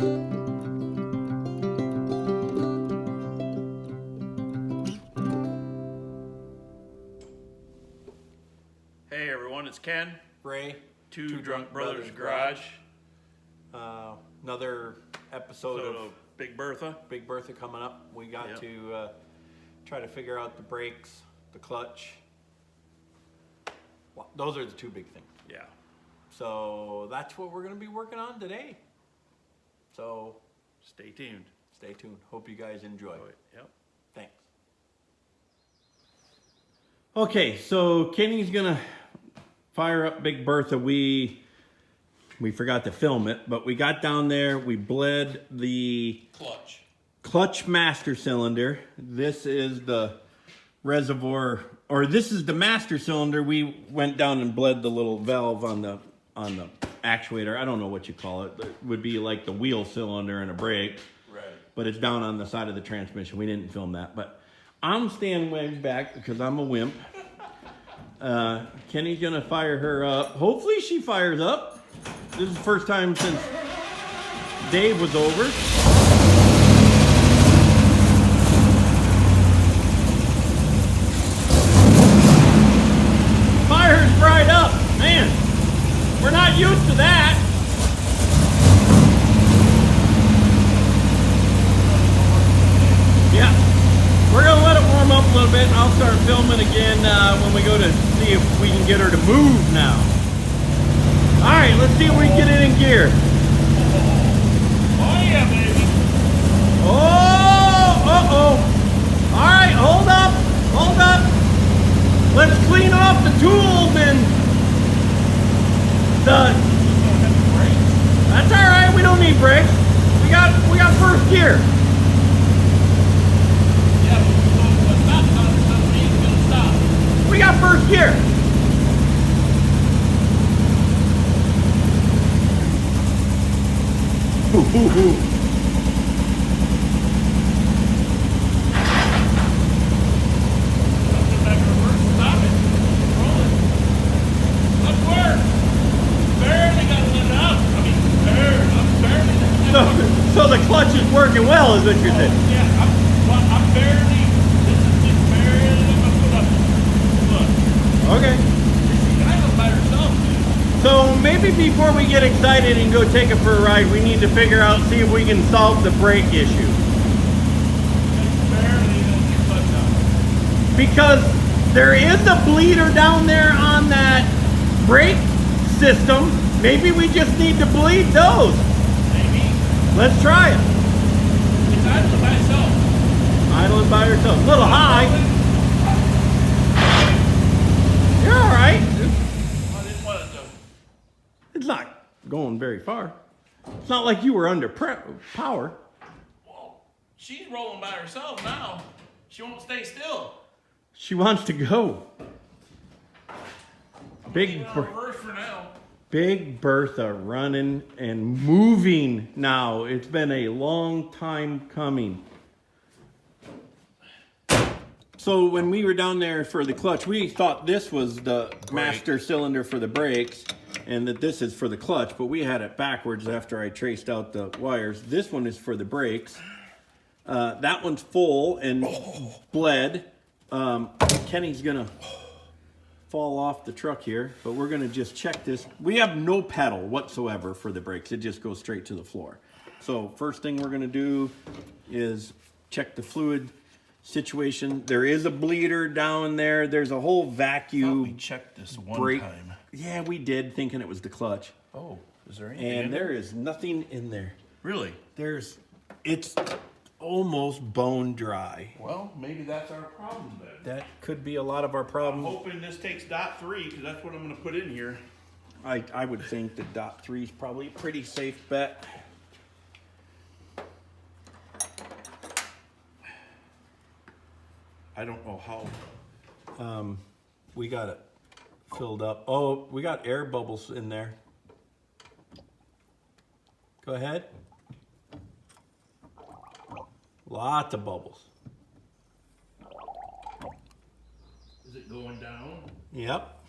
Hey everyone, it's Ken. Ray. Two Drunk Brothers Garage. Another episode of Big Bertha. Big Bertha coming up. We got to try to figure out the brakes, the clutch. Well, those are the two big things. Yeah. So that's what we're going to be working on today. So Stay tuned. stay tuned. Hope you guys enjoy. Yep. Thanks. Okay, so Kenny's gonna fire up Big Bertha. We forgot to film it, but we got down there, we bled the clutch master cylinder. This is the reservoir, or this is the master cylinder. We went down and bled the little valve on the actuator. I don't know what you call it. It would be like the wheel cylinder and a brake. Right. But it's down on the side of the transmission. We didn't film that, but I'm standing way back because I'm a wimp. Kenny's gonna fire her up. Hopefully she fires up. This is the first time since Dave was over. Fire's right up. Man, we're not used to that. Yeah. We're gonna let it warm up a little bit and I'll start filming again when we go to see if we can get her to move now. All right, let's see if we can get it in gear. Oh yeah, baby. Oh, uh-oh. All right, hold up. Let's clean off the tools and that's all right, we don't need brakes. We got first gear. We got first gear. So the clutch is working well, is what you're saying? Yeah, I'm barely. This is just barely my foot up. Look. Okay. She's kind of by herself, dude. So maybe before we get excited and go take it for a ride, we need to figure out, see if we can solve the brake issue. Barely gonna get clutch out. Because there is a bleeder down there on that brake system. Maybe we just need to bleed those. Maybe. Let's try it. It's idling by itself. Idling by herself. A little high. You're all right. I didn't want it to. It's not going very far. It's not like you were under power. Well, she's rolling by herself now. She won't stay still. She wants to go. Leaving on reverse for now. Big Bertha running and moving now. It's been a long time coming. So when we were down there for the clutch, we thought this was the master cylinder for the brakes and that this is for the clutch, but we had it backwards after I traced out the wires. This one is for the brakes. That one's full and bled. Kenny's gonna fall off the truck here, but we're gonna just check this. We have no pedal whatsoever for the brakes. It just goes straight to the floor. So first thing we're gonna do is check the fluid situation. There is a bleeder down there. There's a whole vacuum. We checked this one brake. time. Yeah, we did, thinking it was the clutch. Oh, is there anything? And in there is nothing in there. Really? It's almost bone dry. Well, maybe that's our problem then. That could be a lot of our I'm problems. hoping this takes .3 because that's what I'm going to put in here. I would think that .3 is probably a pretty safe bet. I don't know how. We got it filled up. Oh, we got air bubbles in there. Go ahead. Lots of bubbles. Is it going down? Yep.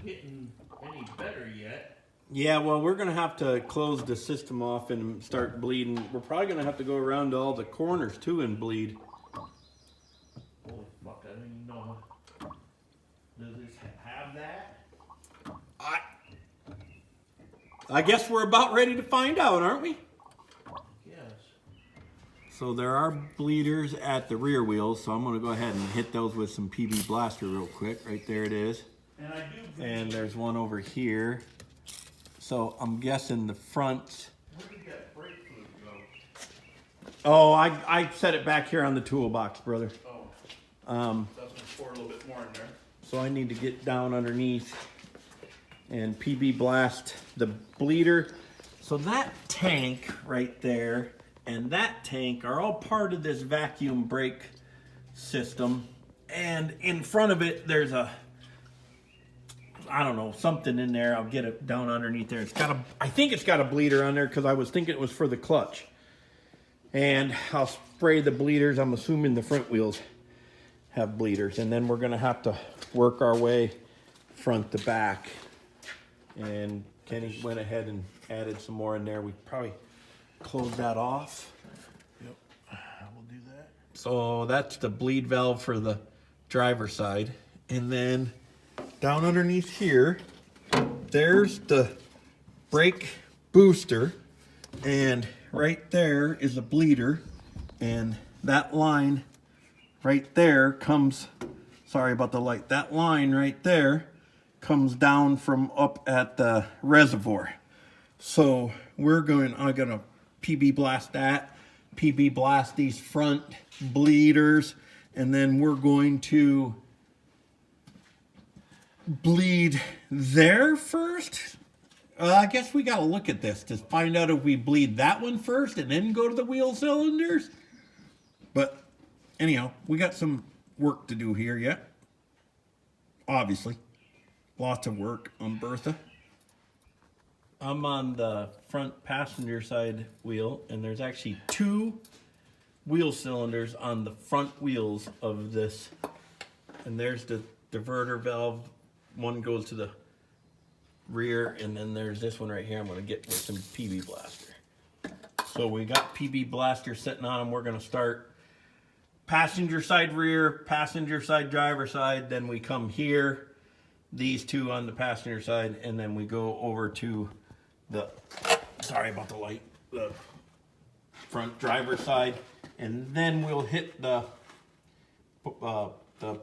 getting any better yet. Yeah, well, we're going to have to close the system off and start bleeding. We're probably going to have to go around to all the corners too and bleed. Holy fuck, I don't even know. Does this have that? I guess we're about ready to find out, aren't we? Yes. So there are bleeders at the rear wheels, so I'm going to go ahead and hit those with some PB Blaster real quick. Right there it is. And I do. And there's one over here. So I'm guessing the front. Where did that brake fluid go? Oh, I set it back here on the toolbox, brother. Oh. That's gonna pour a little bit more in there. So I need to get down underneath and PB blast the bleeder. So that tank right there and that tank are all part of this vacuum brake system. And in front of it, there's a, I don't know, something in there. I'll get it down underneath there. It's got a, I think it's got a bleeder on there because I was thinking it was for the clutch. And I'll spray the bleeders. I'm assuming the front wheels have bleeders. And then we're gonna have to work our way front to back. And Kenny went ahead and added some more in there. We probably close that off. Yep. I will do that. So that's the bleed valve for the driver's side. And then down underneath here, there's the brake booster. And right there is a bleeder. And that line right there comes, sorry about the light, that line right there comes down from up at the reservoir. So I'm gonna PB blast that, PB blast these front bleeders, and then we're going to bleed there first. I guess we gotta look at this to find out if we bleed that one first and then go to the wheel cylinders. But anyhow, we got some work to do here yet. Obviously. Lots of work on Bertha. I'm on the front passenger side wheel, and there's actually 2 wheel cylinders on the front wheels of this. And there's the diverter valve. One goes to the rear, and then there's this one right here. I'm going to get with some PB Blaster. So we got PB Blaster sitting on them. We're going to start passenger side rear, passenger side driver side. Then we come here. These 2 on the passenger side, and then we go over to the, sorry about the light, the front driver side, and then we'll hit the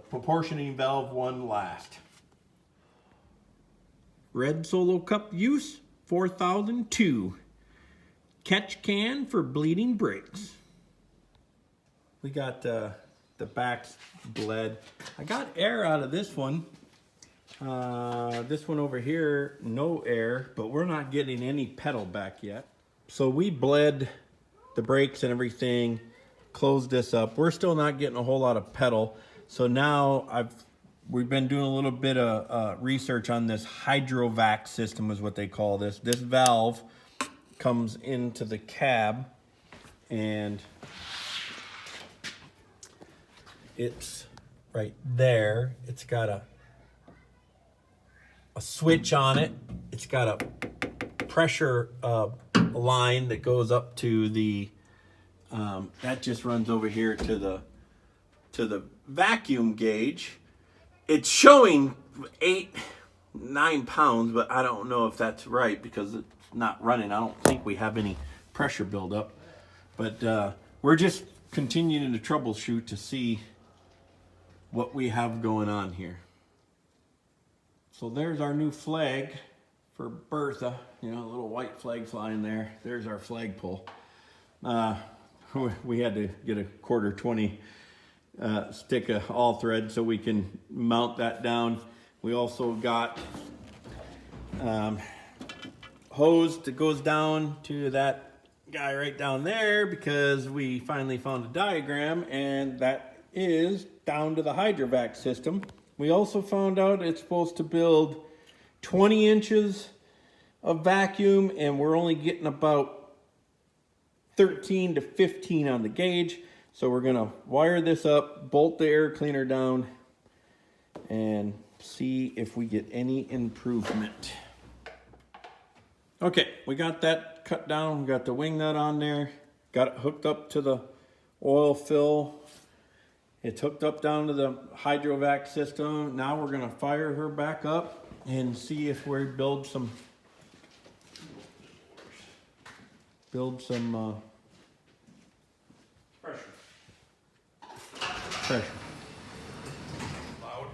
proportioning valve one last. Red Solo Cup use 4002. Catch can for bleeding brakes. We got the backs bled. I got air out of this one. This one over here, no air, but we're not getting any pedal back yet. So we bled the brakes and everything, closed this up. We're still not getting a whole lot of pedal. So now we've been doing a little bit of research on this hydrovac system is what they call this. This valve comes into the cab and it's right there. It's got a switch on it. It's got a pressure line that goes up to the that just runs over here to the vacuum gauge. It's showing 8-9 pounds, but I don't know if that's right because it's not running. I don't think we have any pressure buildup, but we're just continuing to troubleshoot to see what we have going on here. So there's our new flag for Bertha, you know, a little white flag flying there. There's our flagpole. We had to get a 1/4-20 stick of all thread so we can mount that down. We also got hose that goes down to that guy right down there because we finally found a diagram, and that is down to the hydrovac system. We also found out it's supposed to build 20 inches of vacuum, and we're only getting about 13 to 15 on the gauge. So we're gonna wire this up, bolt the air cleaner down, and see if we get any improvement. Okay, we got that cut down. We got the wing nut on there. Got it hooked up to the oil fill. It's hooked up down to the hydrovac system. Now we're gonna fire her back up and see if we build some pressure. Loud.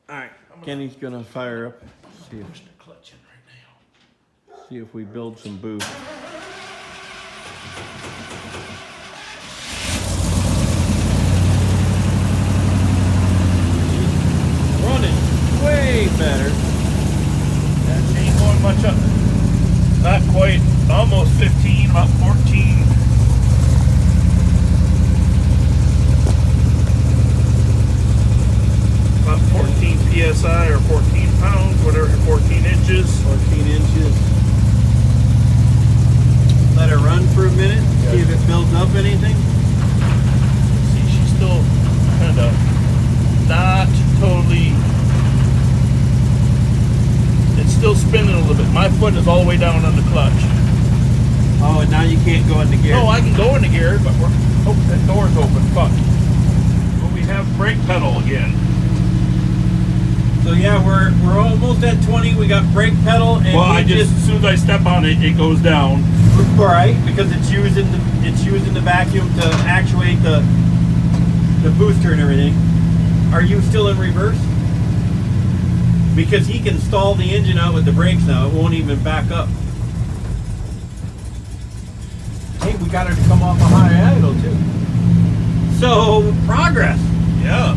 All right, Kenny's gonna fire up. Push the clutch in right now. See if we build some boost. Running way better. That ain't going much up. Not quite. Almost 15, about 14. About 14 psi or 14 pounds, whatever, 14 inches. 14 inches. Let her run for a minute. See if it builds up anything. See, she's still kind of not totally. It's still spinning a little bit. My foot is all the way down on the clutch. Oh, and now you can't go into gear. No, I can go into gear, but we're. Oh, that door's open. Fuck. Well, we have brake pedal again. So yeah, we're almost at 20. We got brake pedal, and Well, I just as soon as I step on it, it goes down. right because it's using the vacuum to actuate the booster and everything. Are you still in reverse? Because he can stall the engine out with the brakes now. It won't even back up. Hey, we got her to come off a high idle too. So progress. Yeah.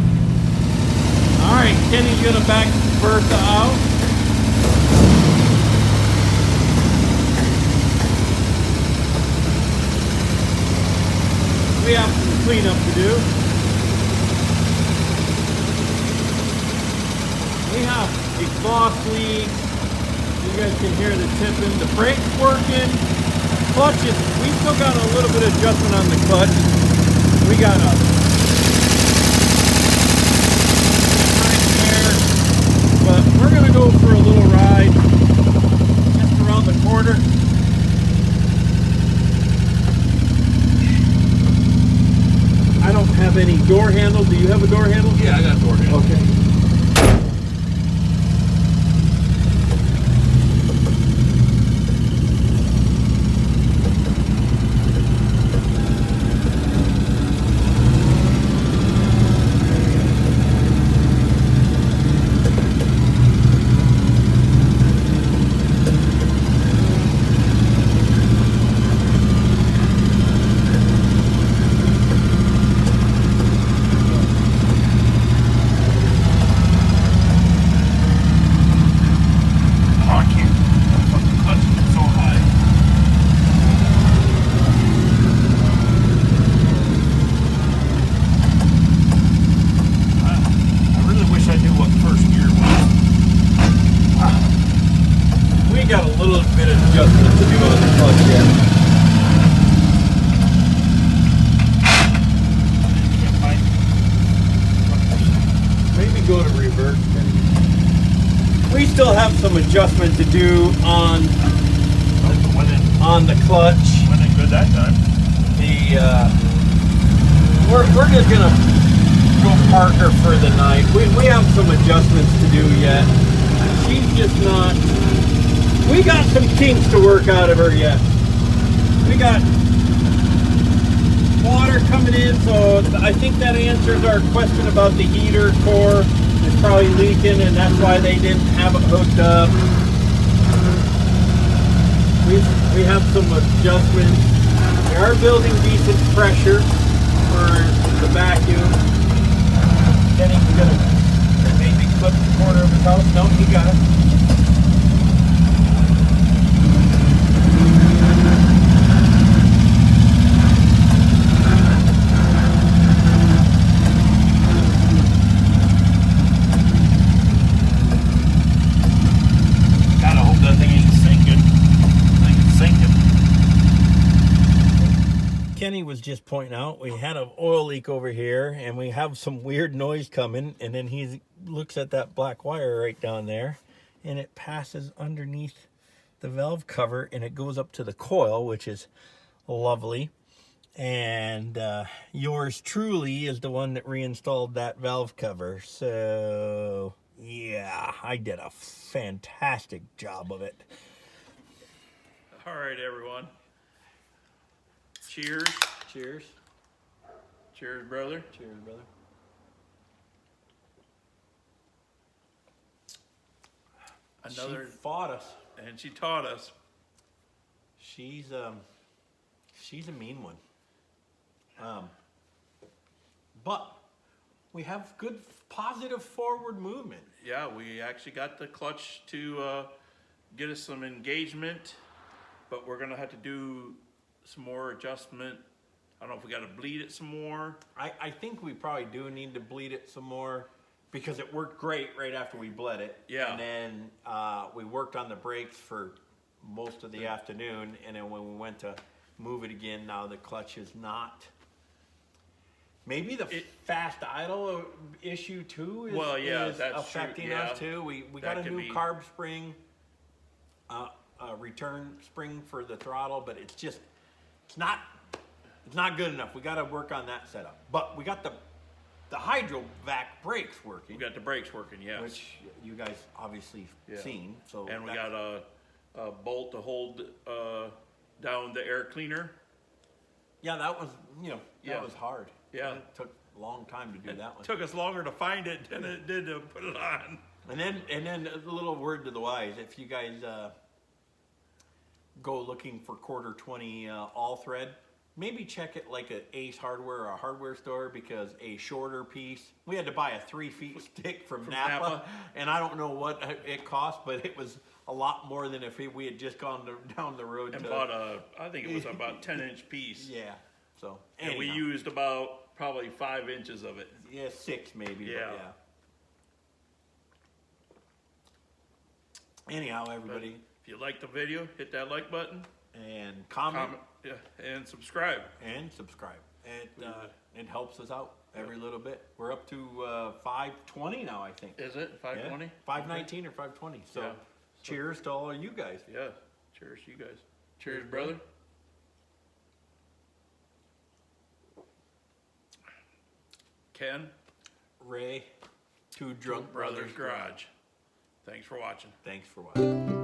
All right, Kenny's gonna back Bertha out. We have some cleanup to do. We have exhaust leak. You guys can hear the tipping. The brake's working. Clutch is, we still got a little bit of adjustment on the clutch. We got a there, but we're gonna go for a little ride just around the corner. I don't have any door handle. Do you have a door handle? Yeah, I got door handle. Okay. Got a little bit of adjustment to do on the clutch yet. Maybe go to reverse. We still have some adjustment to do on the clutch. Went in good that time. We're just gonna go park her for the night. We have some adjustments to do yet. She's just not. We got some kinks to work out of her yet. We got water coming in, so I think that answers our question about the heater core. It's probably leaking, and that's why they didn't have it hooked up. We have some adjustments. We are building decent pressure for the vacuum. Kenny's gonna maybe clip the corner of his house. No, he got it. Kenny was just pointing out, we had an oil leak over here, and we have some weird noise coming, and then he looks at that black wire right down there, and it passes underneath the valve cover, and it goes up to the coil, which is lovely. And yours truly is the one that reinstalled that valve cover. So yeah, I did a fantastic job of it. All right, everyone. Cheers. Cheers. Cheers, brother. Cheers, brother. Another, She fought us. and she taught us. She's a mean one. But we have good positive forward movement. Yeah, we actually got the clutch to get us some engagement, but we're gonna have to do some more adjustment. I don't know if we gotta bleed it some more. I think we probably do need to bleed it some more because it worked great right after we bled it. Yeah. And then we worked on the brakes for most of the afternoon, and then when we went to move it again, now the clutch is not. Maybe the fast idle issue too is, Well, yeah, is that's affecting true, yeah. us too. We That got a could new be. carb spring, return spring for the throttle, but it's just it's not good enough. We got to work on that setup. But we got the hydrovac brakes working, We got the brakes working, yes. which you guys obviously Yeah. seen. So And we that's- got a bolt to hold down the air cleaner. yeah, that was that Yeah. was hard. Yeah. It took a long time to do that one. Took us longer to find it than it did to put it on. And then a little word to the wise: if you guys go looking for quarter 20 all thread, maybe check it like at Ace Hardware or a hardware store, because a shorter piece. We had to buy a 3-foot stick from Napa, Napa. and I don't know what it cost, but it was a lot more than if we had just gone down the road And to. bought I think it was about 10-inch piece. Yeah. So And we anyhow. used about probably 5 inches of it. Yeah, 6 maybe. Yeah. But yeah. Anyhow, everybody, If you like the video, hit that like button, and comment. and subscribe. And subscribe. It helps us out every little bit. We're up to 520 now, I think. Is it 520? 519 or 520. So Yeah. cheers to all of you guys. Yeah. Cheers, you guys. Cheers, brother. Ken, Ray, Two Drunk Brothers Brothers. Garage. Thanks for watching. Thanks for watching.